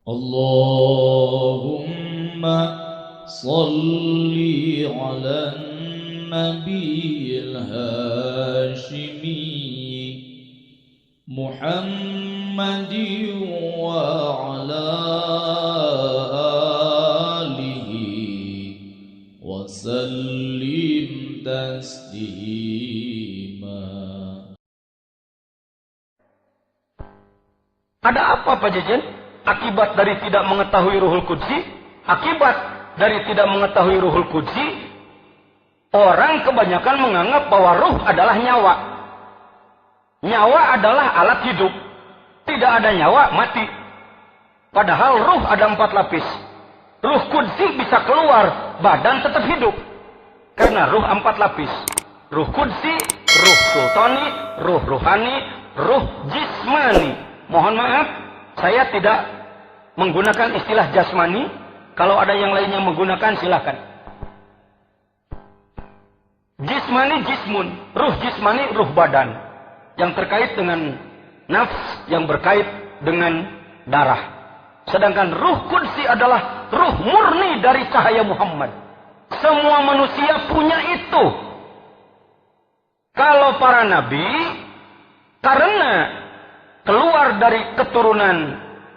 Allahumma salli ala nabiyil hashimi Muhammadin wa ala alihi wa sallim taslima. Ada apa Pak Jejen? Akibat dari tidak mengetahui Ruhul Qudsi, akibat dari tidak mengetahui Ruhul Qudsi, orang kebanyakan menganggap bahwa ruh adalah nyawa. Nyawa adalah alat hidup. Tidak ada nyawa, mati. Padahal ruh ada 4 lapis. Ruh Qudsi bisa keluar, badan tetap hidup. Karena ruh 4 lapis. Ruh Qudsi, ruh sultani, ruh ruhani, ruh jismani. Mohon maaf, saya tidak menggunakan istilah jasmani. Kalau ada yang lainnya menggunakan, silakan. Jismani, jismun. Ruh jismani, ruh badan. Yang terkait dengan nafs, yang berkait dengan darah. Sedangkan ruh Qudsi adalah ruh murni dari cahaya Muhammad. Semua manusia punya itu. Kalau para nabi, karena keluar dari keturunan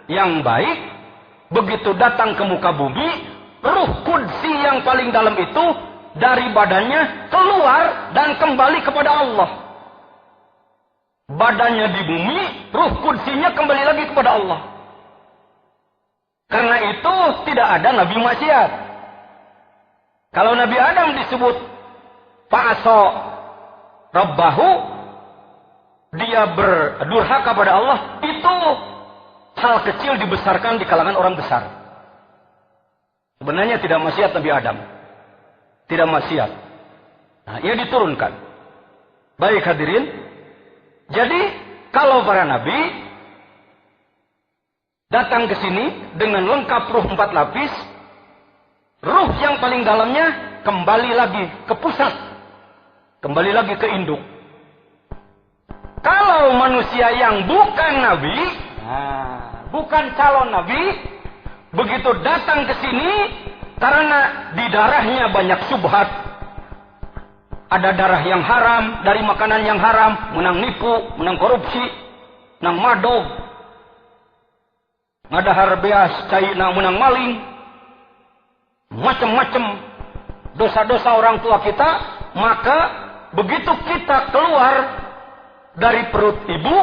yang baik, begitu datang ke muka bumi, ruh Qudsi yang paling dalam itu dari badannya keluar dan kembali kepada Allah. Badannya di bumi, ruh Qudsinya kembali lagi kepada Allah. Karena itu tidak ada nabi maksiat. Kalau Nabi Adam disebut fa'asa rabbahu, dia berdurhaka pada Allah, itu hal kecil dibesarkan di kalangan orang besar. Sebenarnya tidak maksiat Nabi Adam. Tidak maksiat. Nah, ia diturunkan. Baik hadirin. Jadi, kalau para nabi datang ke sini dengan lengkap ruh 4 lapis, ruh yang paling dalamnya kembali lagi ke pusat. Kembali lagi ke induk. Kalau manusia yang bukan nabi, bukan calon nabi, begitu datang ke sini karena di darahnya banyak syubhat. Ada darah yang haram, dari makanan yang haram, menang nipu, menang korupsi, menang madog, ngadahar beas, caina menang maling, macam-macam dosa-dosa orang tua kita. Maka begitu kita keluar dari perut ibu,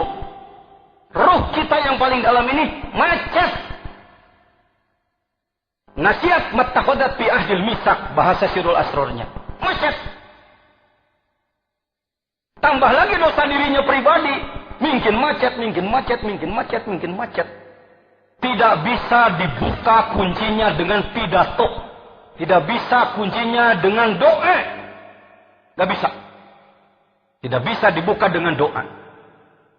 ruh kita yang paling dalam ini macet. Nasihat mattakodat fi ahdil misak, bahasa Sirul Asrornya. Macet. Tambah lagi dosa dirinya pribadi. Mungkin macet, mungkin macet, mungkin macet, mungkin macet. Tidak bisa dibuka kuncinya dengan pidato. Tidak bisa kuncinya dengan doa. Tidak bisa. Tidak bisa dibuka dengan doa.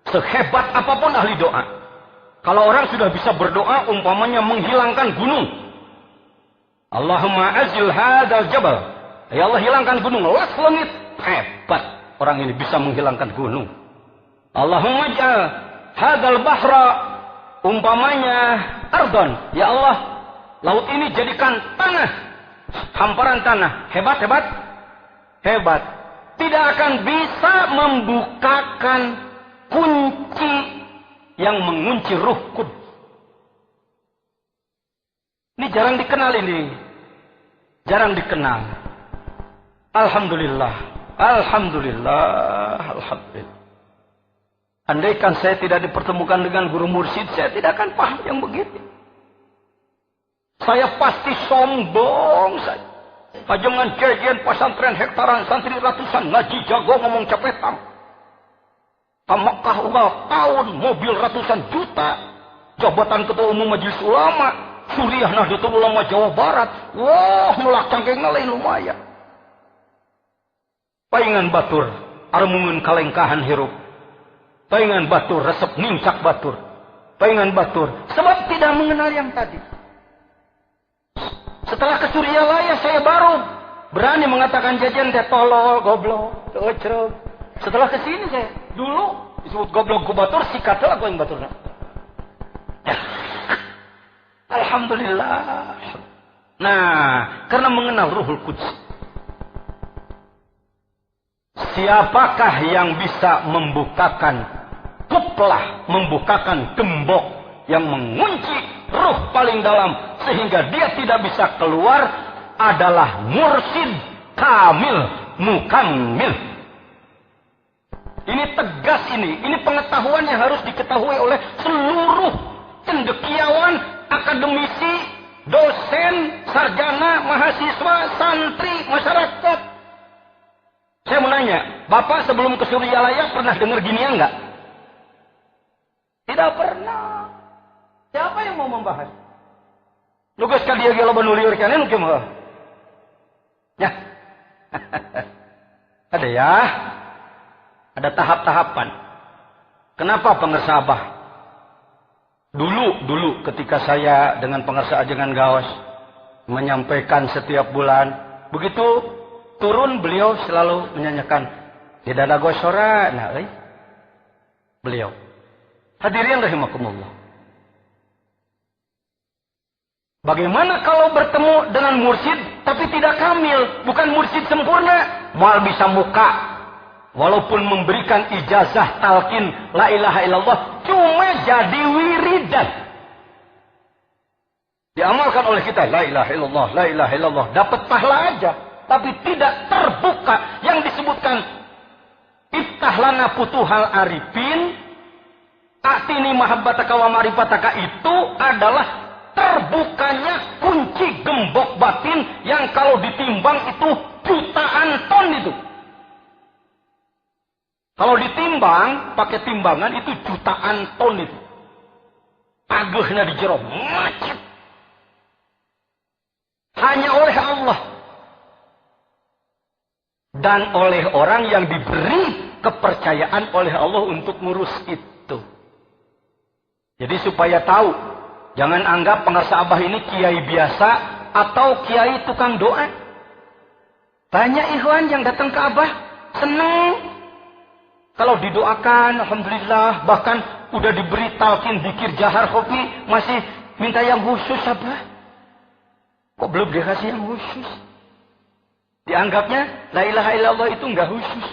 Sehebat apapun ahli doa. Kalau orang sudah bisa berdoa, umpamanya menghilangkan gunung. Allahumma azil hadal jabal. Ya Allah, hilangkan gunung. Las langit. Hebat. Orang ini bisa menghilangkan gunung. Allahumma ja'al hadal bahra. Umpamanya ardon. Ya Allah, laut ini jadikan tanah. Hamparan tanah. Hebat, hebat. Hebat. Tidak akan bisa membukakan kunci yang mengunci ruh Quds. Ini jarang dikenal ini. Jarang dikenal. Alhamdulillah. Alhamdulillah. Alhamdulillah. Andaikan saya tidak dipertemukan dengan guru mursyid, saya tidak akan paham yang begitu. Saya pasti sombong saja. Pajangan jajan pesantren hektaran santri ratusan ngaji jago ngomong cepetam. Ke Mekah ulang tahun mobil ratusan juta. Jabatan ketua umum majelis ulama. Suriah Nahdlatul Ulama Jawa Barat. Wah, mulak cangkengna lain lumayan. Paingan batur, armungun kalengkahan hirup. Paingan batur, resep nincak batur. Paingan batur, sebab tidak mengenal yang tadi. Setelah ke Suriah Laya, saya baru berani mengatakan jajan teh tolol, goblok, ecrog. Setelah kesini saya dulu disebut goblok ku batur, sikat lah ku yang baturna. Alhamdulillah. Nah, karena mengenal Ruhul Quds. Siapakah yang bisa membukakan kuplah, membukakan gembok yang mengunci ruh paling dalam sehingga dia tidak bisa keluar adalah mursyid kamil mukammil. Ini tegas ini pengetahuan yang harus diketahui oleh seluruh cendekiawan, akademisi, dosen, sarjana, mahasiswa, santri, masyarakat. Saya mau nanya, Bapak sebelum ke Suryalaya pernah dengar ginian enggak? Tidak pernah. Siapa yang mau membahas? Lugas ka dia gelo banuliur kana nu kieu ya. Ada ya. Ada tahap-tahapan. Kenapa pengersa Abah? Dulu ketika saya dengan pengersa Ajengan Gaos menyampaikan setiap bulan, begitu turun beliau selalu menyanyikan tidak ada gosora, nah, beliau. Hadirin rahimakumullah. Bagaimana kalau bertemu dengan mursyid tapi tidak kamil, bukan mursyid sempurna, mal bisa muka, walaupun memberikan ijazah talqin la ilaha illallah, cuma jadi wiridan. Diamalkan oleh kita la ilaha illallah, la ilaha illallah, dapat pahala aja, tapi tidak terbuka yang disebutkan iftah lana putuhal arifin atini mahabbataka wa marifataka, itu adalah terbukanya kunci gembok batin yang kalau ditimbang itu jutaan ton itu. Kalau ditimbang pakai timbangan itu jutaan ton itu. Agehna di jero macet. Hanya oleh Allah dan oleh orang yang diberi kepercayaan oleh Allah untuk ngurus itu. Jadi supaya tahu, jangan anggap pengersa Abah ini kiai biasa atau kiai tukang doa. Banyak ikhwan yang datang ke Abah senang kalau didoakan, alhamdulillah, bahkan udah diberi talqin zikir jahar kopi masih minta yang khusus Abah. Kok belum dikasih yang khusus? Dianggapnya la ilaha illallah itu enggak khusus.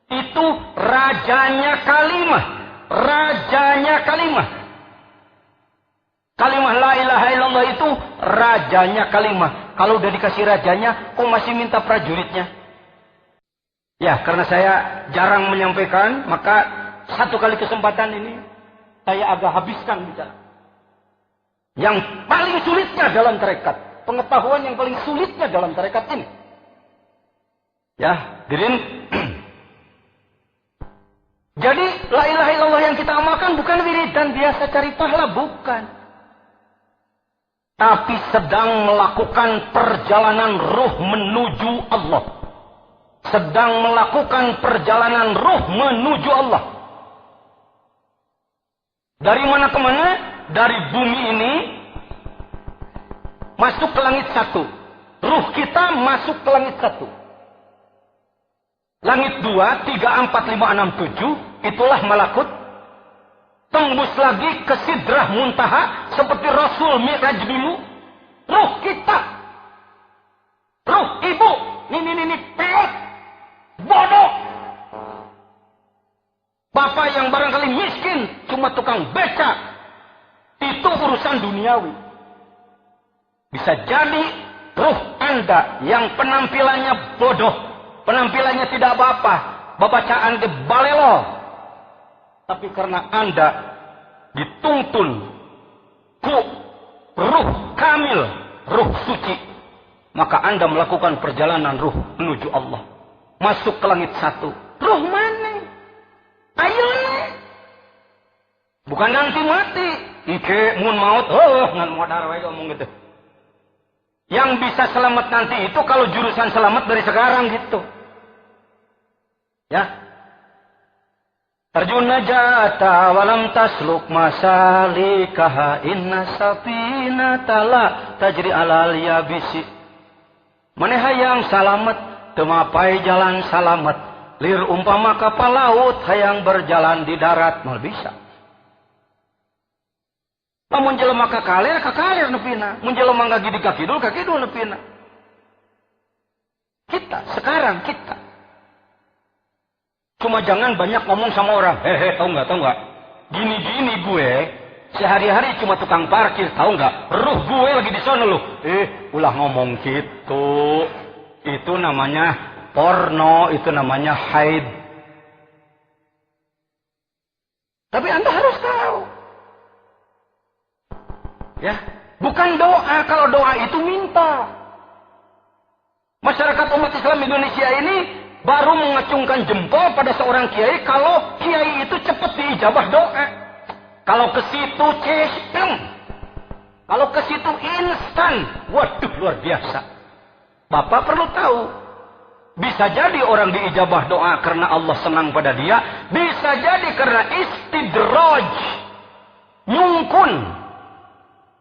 Itu rajanya kalimah. Rajanya kalimah. Kalimah la ilaha illallah itu rajanya kalimah. Kalau udah dikasih rajanya, kok masih minta prajuritnya? Ya, karena saya jarang menyampaikan, maka satu kali kesempatan ini saya agak habiskan bicara. Yang paling sulitnya dalam tarekat, pengetahuan yang paling sulitnya dalam tarekat ini. Ya, hadirin. Jadi la ilaha illallah yang kita amalkan bukan wiridan biasa cari pahala, bukan. Tapi sedang melakukan perjalanan ruh menuju Allah. Sedang melakukan perjalanan ruh menuju Allah. Dari mana ke mana? Dari bumi ini masuk ke langit satu. Ruh kita masuk ke langit satu. Langit 2, 3, 4, 5, 6, 7, itulah malakut. Tembus lagi ke Sidrah Muntaha seperti Rasul Mi'raj dulu. Ruh kita, ruh ibu, ini peot, bodoh. Bapak yang barangkali miskin, cuma tukang beca, itu urusan duniawi. Bisa jadi ruh Anda yang penampilannya bodoh, penampilannya tidak apa-apa, babacaan ke balelo. Tapi karena Anda dituntun ku ruh kamil, ruh suci, maka Anda melakukan perjalanan ruh menuju Allah. Masuk ke langit satu. Ruh mana? Ayo nih. Bukan nanti mati. Ike mun maut, ngan modar wae ngomong gitu. Yang bisa selamat nanti itu kalau jurusan selamat dari sekarang gitu. Ya. Tarjun najata walam tasluk masalikaha inna safinata la tajri alal yabisi. Maneh hayang salamet temapai jalan salamet. Lir umpama kapal laut hayang berjalan di darat mal bisa. Lamun jelema kakalir nepina. Mun jelema ngagidi ka kidul nepina. Sekarang kita. Cuma jangan banyak ngomong sama orang. Tau nggak? Gini gue sehari-hari cuma tukang parkir, tahu nggak? Ruh gue lagi di sana loh. Ulah ngomong gitu. Itu namanya porno, itu namanya haid. Tapi Anda harus tahu. Ya, bukan doa. Kalau doa itu minta. Masyarakat umat Islam Indonesia ini baru mengacungkan jempol pada seorang kiai kalau kiai itu cepat diijabah doa. Kalau ke situ cestem. Kalau ke situ instan. Waduh, luar biasa. Bapak perlu tahu. Bisa jadi orang diijabah doa karena Allah senang pada dia. Bisa jadi karena istidraj. Nyungkun.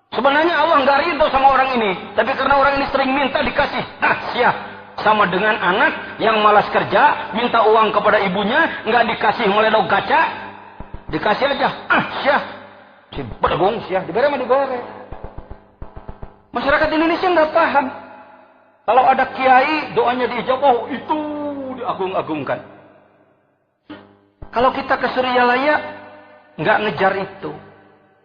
Sebenarnya Allah nggak ridho sama orang ini. Tapi karena orang ini sering minta dikasih. Siap. Sama dengan anak yang malas kerja. Minta uang kepada ibunya. Nggak dikasih meledok kaca. Dikasih aja. Siap. Si bergong siap. Dibere mah dibere. Masyarakat Indonesia nggak paham. Kalau ada kiai doanya diijabah. Itu diagung-agungkan. Kalau kita ke Suryalaya. Nggak ngejar itu.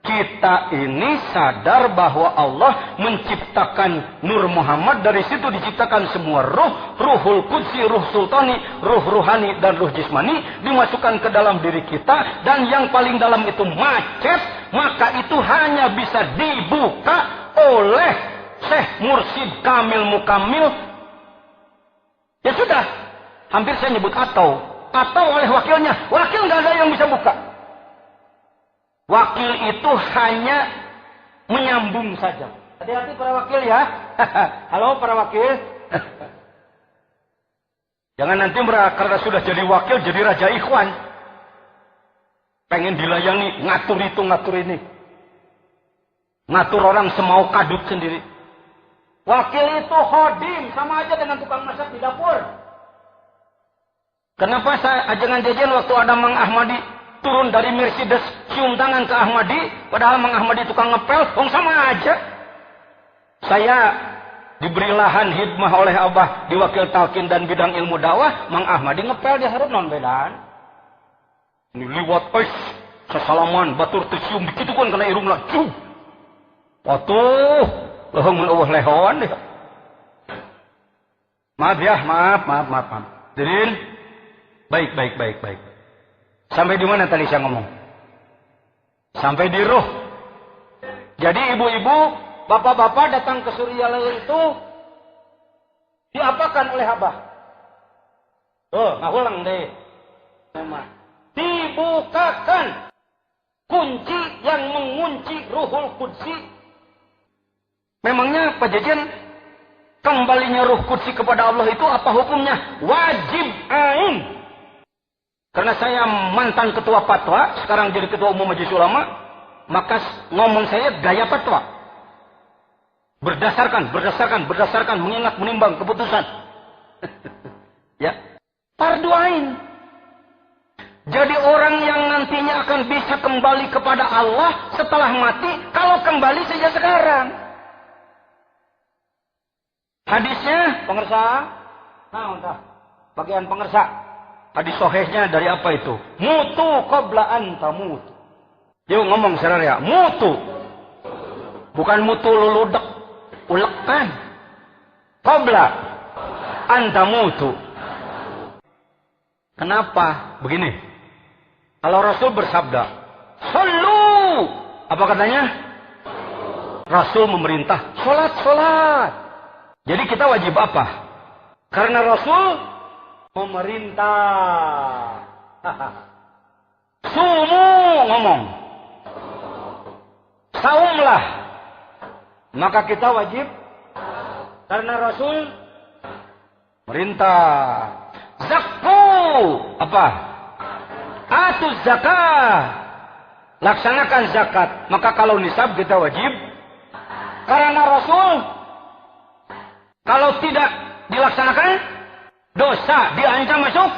Kita ini sadar bahwa Allah menciptakan Nur Muhammad. Dari situ diciptakan semua ruh. Ruhul Qudsi, ruh sultani, ruh ruhani, dan ruh jismani. Dimasukkan ke dalam diri kita. Dan yang paling dalam itu macet. Maka itu hanya bisa dibuka oleh Syekh Mursyid Kamil Mukamil. Ya sudah. Hampir saya nyebut atau oleh wakilnya. Wakil nggak ada yang bisa buka. Wakil itu hanya menyambung saja. Hati-hati para wakil ya. Halo para wakil. Jangan nanti karena sudah jadi wakil jadi raja ikhwan. Pengen dilayani, ngatur itu, ngatur ini. Ngatur orang semau kadut sendiri. Wakil itu hodim, sama aja dengan tukang masak di dapur. Kenapa saya ajangan jajan waktu ada Mang Ahmadi turun dari Mercedes, cium tangan ke Ahmadi, padahal Mang Ahmadi tukang ngepel, sama aja. Saya diberi lahan hidmah oleh Abah di Wakil Talqin dan bidang ilmu dakwah, Mang Ahmadi ngepel di hareup non bedaan. Ini liwat, sesalaman, batur tercium, begitu kan kena irung lah, cuh. Watuh, lehong mun lehon deh. Maaf ya, maaf. Dirin, baik. Sampai di mana tadi saya ngomong? Sampai di ruh. Jadi ibu-ibu, bapak-bapak datang ke Suryalaya itu diapakan oleh Abah? Ngahulang deh. Dibukakan kunci yang mengunci Ruhul Qudsi. Memangnya Pak Jajan kembalinya Ruh Qudsi kepada Allah itu apa hukumnya? Wajib ain. Karena saya mantan ketua fatwa, sekarang jadi ketua umum Majelis Ulama, maka ngomong saya gaya fatwa. Berdasarkan, mengingat, menimbang keputusan. Ya, fardu ain. Jadi orang yang nantinya akan bisa kembali kepada Allah setelah mati, kalau kembali saja sekarang. Hadisnya, pengersa. Nah, bagian pengersa. Hadis sahihnya dari apa itu? Mutu qabla an tamut. Yuk ngomong saudara, mutu. Bukan mutu luludek, ulekan. Qabla an tamutu. Kenapa? Begini. Kalau Rasul bersabda, "Shallu." Apa katanya? Rasul memerintah, salat. Jadi kita wajib apa? Karena Rasul memerintah. Sumu ngomong. Saumlah. Maka kita wajib. Karena Rasul merintah. Zakku. Apa? Atuz zakat. Laksanakan zakat. Maka kalau nisab kita wajib. Karena Rasul. Kalau tidak dilaksanakan, dosa, diancam masuk.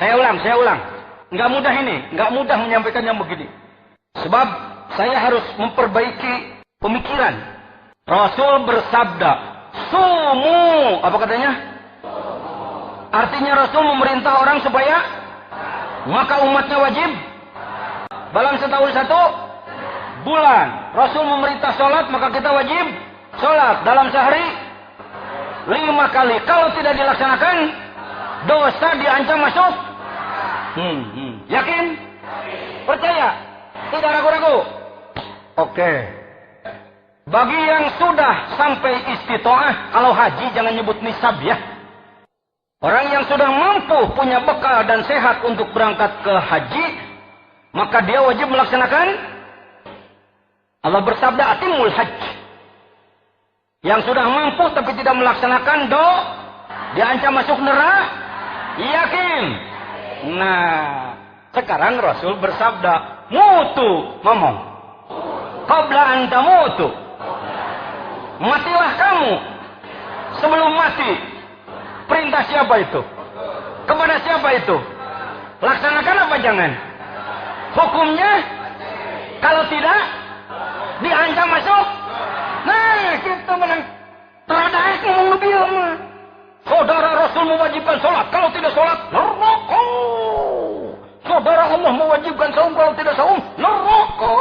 Saya ulang. Nggak mudah ini, nggak mudah menyampaikannya begini. Sebab saya harus memperbaiki pemikiran. Rasul bersabda, sumu, apa katanya? Artinya Rasul memerintah orang supaya, maka umatnya wajib dalam setahun 1 bulan. Rasul memerintah sholat, maka kita wajib sholat dalam sehari 5 kali. Kalau tidak dilaksanakan, dosa diancam masuk. Yakin? Percaya? Tidak ragu-ragu? Oke. Bagi yang sudah sampai istitoah, kalau haji jangan nyebut nisab ya. Orang yang sudah mampu punya bekal dan sehat untuk berangkat ke haji, maka dia wajib melaksanakan. Allah bersabda, atimul hajj. Yang sudah mampu tapi tidak melaksanakan diancam masuk neraka. Yakin? Nah, sekarang Rasul bersabda, mutu ngomong. Qabla anta mutu. Matilah kamu sebelum mati. Perintah siapa itu? Kepada siapa itu? Laksanakan apa jangan? Hukumnya? Kalau tidak, diancam masuk. Nah, kita menang. Teradaik ngomong lebih lama. Saudara Rasul mewajibkan sholat. Kalau tidak sholat, neraka. Saudara Allah mewajibkan saum. Kalau tidak saum, neraka.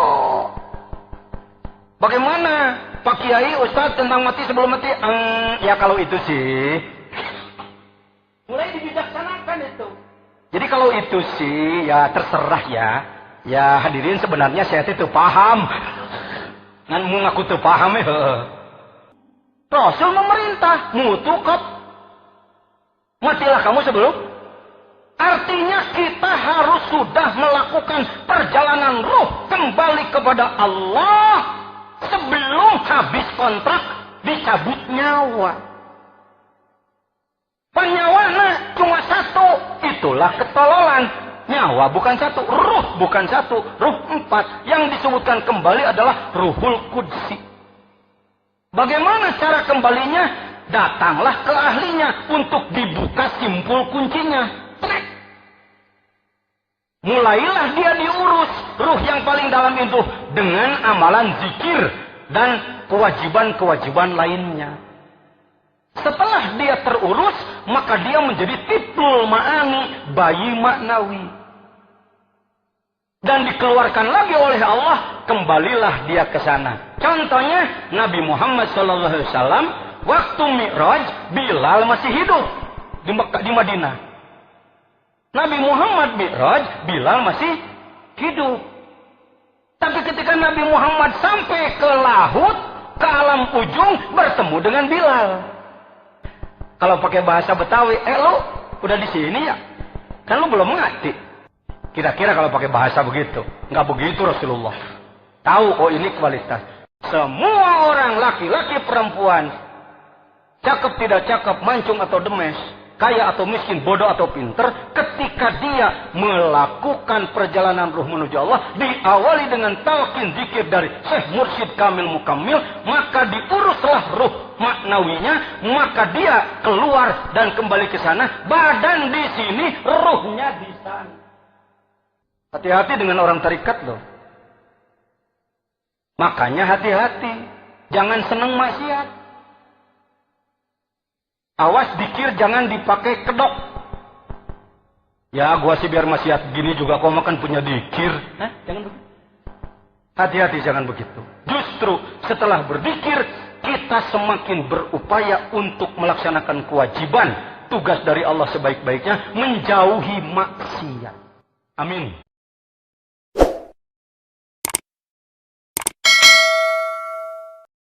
Bagaimana Pak Kiai, Ustadz tentang mati sebelum mati? Ya kalau itu sih mulai dibijaksanakan itu. Jadi kalau itu sih ya terserah ya. Ya hadirin sebenarnya saya itu paham. Ngan mengaku itu paham ya. Rasul memerintah mutukot. Matilah kamu sebelum. Artinya kita harus sudah melakukan perjalanan ruh kembali kepada Allah sebelum habis kontrak dicabut nyawa. Penyawana cuma 1, itulah ketololan. Nyawa bukan 1, ruh bukan 1, ruh 4. Yang disebutkan kembali adalah Ruhul Qudsi. Bagaimana cara kembalinya? Datanglah ke ahlinya untuk dibuka simpul kuncinya. Mulailah dia diurus ruh yang paling dalam itu dengan amalan zikir dan kewajiban-kewajiban lainnya. Setelah dia terurus, maka dia menjadi tiplul ma'ani, bayi maknawi. Dan dikeluarkan lagi oleh Allah, kembalilah dia ke sana. Contohnya, Nabi Muhammad SAW, waktu Mi'raj, Bilal masih hidup di Madinah. Nabi Muhammad Mi'raj, Bilal masih hidup. Tapi ketika Nabi Muhammad sampai ke laut, ke alam ujung, bertemu dengan Bilal. Kalau pakai bahasa Betawi, lu udah di sini ya? Kan lu belum ngerti. Kira-kira kalau pakai bahasa begitu. Nggak begitu Rasulullah. Tahu, oh ini kualitas. Semua orang, laki-laki, perempuan, cakep tidak cakep, mancung atau demes, kaya atau miskin, bodoh atau pinter, ketika dia melakukan perjalanan ruh menuju Allah, diawali dengan talqin zikir dari Syekh Mursyid Kamil Mukammil, maka diuruslah ruh maknawinya, maka dia keluar dan kembali ke sana, badan di sini, ruhnya di sana. Hati-hati dengan orang tarikat loh. Makanya hati-hati, jangan seneng maksiat. Awas dikir jangan dipakai kedok. Ya gua sih biar maksiat gini juga kau makan punya dikir. Jangan begitu. Hati-hati jangan begitu. Justru setelah berzikir kita semakin berupaya untuk melaksanakan kewajiban tugas dari Allah sebaik-baiknya, menjauhi maksiat. Amin.